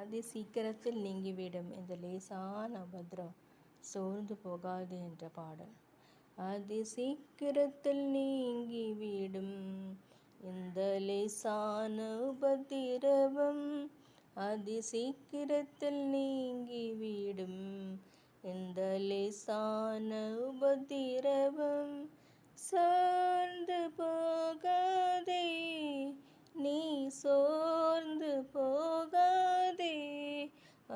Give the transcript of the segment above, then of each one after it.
அதி சீக்கிரத்தில் நீங்கிவிடும் இந்த லேசான உபத்திரம், சோர்ந்து போகாது என்ற பாடல். அதி சீக்கிரத்தில் நீங்கிவிடும் இந்த லேசான உபத்திரவம், அதி சீக்கிரத்தில் நீங்கிவிடும் இந்த லேசான உபத்திரவம். சோர்ந்து போகாதே, நீ சோர்ந்து போகாதே,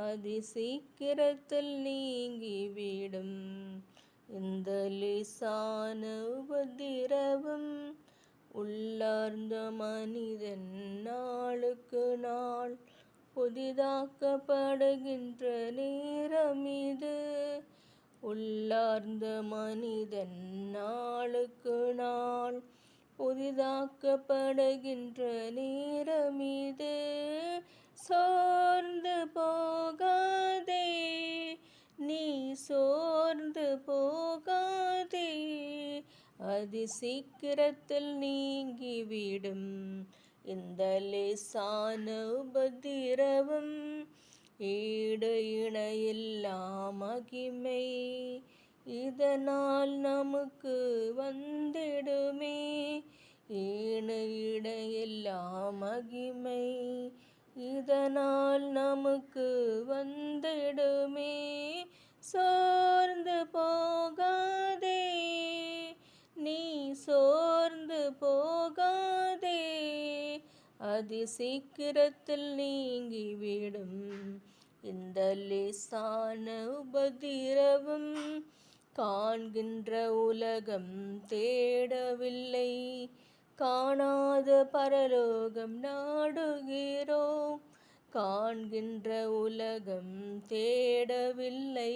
அதி சீக்கிரத்தில் நீங்கிவிடும் இந்த லேசான உபத்திரவம். உள்ளார்ந்த மனிதன் நாளுக்கு நாள் புதிதாக்கப்படுகின்ற நேரம் இது. உள்ளார்ந்த மனிதன் நாளுக்கு நாள் புதிதாக்கப்படுகின்ற நேரம் இது. சோர்ந்து போகாதே, நீ சோர்ந்து போகாதே, அதி சீக்கிரத்தில் நீங்கிவிடும் இந்த லேசான உபத்திரவம். ஈடு இணையில்லா மகிமை இதனால் நமக்கு வந்திடுமே. ஈடு இணையில்லா மகிமை இதனால் நமக்கு வந்திடுமே. சோர்ந்து போகாதே, நீ சோர்ந்து போகாதே, அதி சீக்கிரத்தில் நீங்கிவிடும் இந்த லேசான உபத்திரவம். காண்கின்ற உலகம் தேடவில்லை, காணாத பரலோகம் நாடுகிறோம். காண்கின்ற உலகம் தேடவில்லை,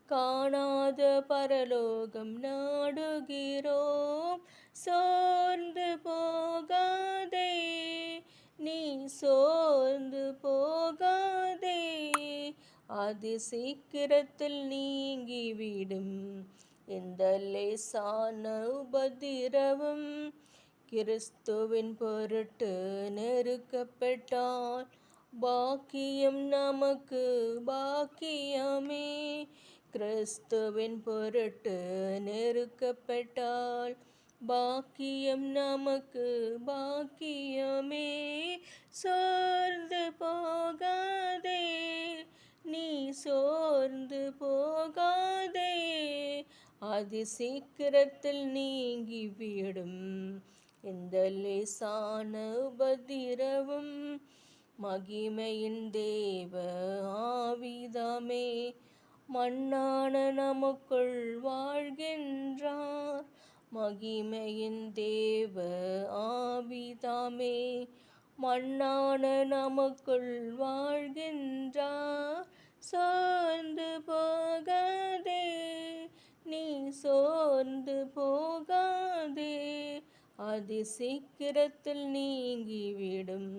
காணாத பரலோகம் நாடுகிறோம். சோர்ந்து போகாதே, நீ சோர்ந்து போகாதே, அதி சீக்கிரத்தில் நீங்கிவிடும் இந்த லேசான உபத்திரவம். கிறிஸ்துவின் பொருட்டு நெருக்கப்பட்டால் பாக்கியம் நமக்கு பாக்கியமே. கிறிஸ்துவின் பொருட்டு நெருக்கப்பட்டால் பாக்கியம் நமக்கு பாக்கியமே. சோர்ந்து போகாதே, நீ சோர்ந்து போகாதே, அதி சீக்கிரத்தில் நீங்கிவிடும் இந்த லேசான உபத்திரவம். மகிமையின் தேவ ஆவிதாமே மண்ணான நமக்குள் வாழ்கின்றார். மகிமையின் தேவ ஆவிதாமே மண்ணான நமக்குள் வாழ்கின்றார். சோர்ந்து போகாதே, நீ சோர்ந்து போகாதே, அதி சீக்கிரத்தில் நீங்கிவிடும்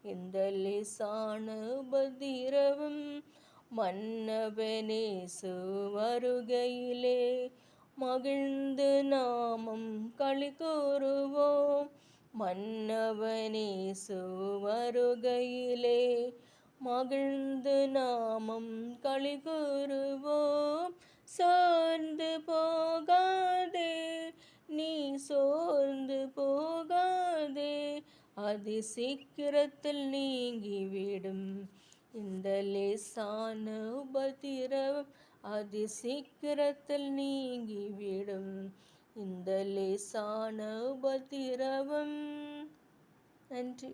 இந்த லேசான உபத்திரவம். மன்னவனேசு வருகையிலே மகிழ்ந்து நாமும் களி கூறுவோம். மன்னவனேசு வருகையிலே மகிழ்ந்து நாமும் களி கூறுவோம். சோர்ந்து போகாதே, நீ சோர்ந்து போகாதே, அதி சீக்கிரத்தில் நீங்கிவிடும் இந்த லேசான உபத்திரவம். அதி சீக்கிரத்தில் நீங்கிவிடும் இந்த லேசான உபத்திரவம். நன்றி.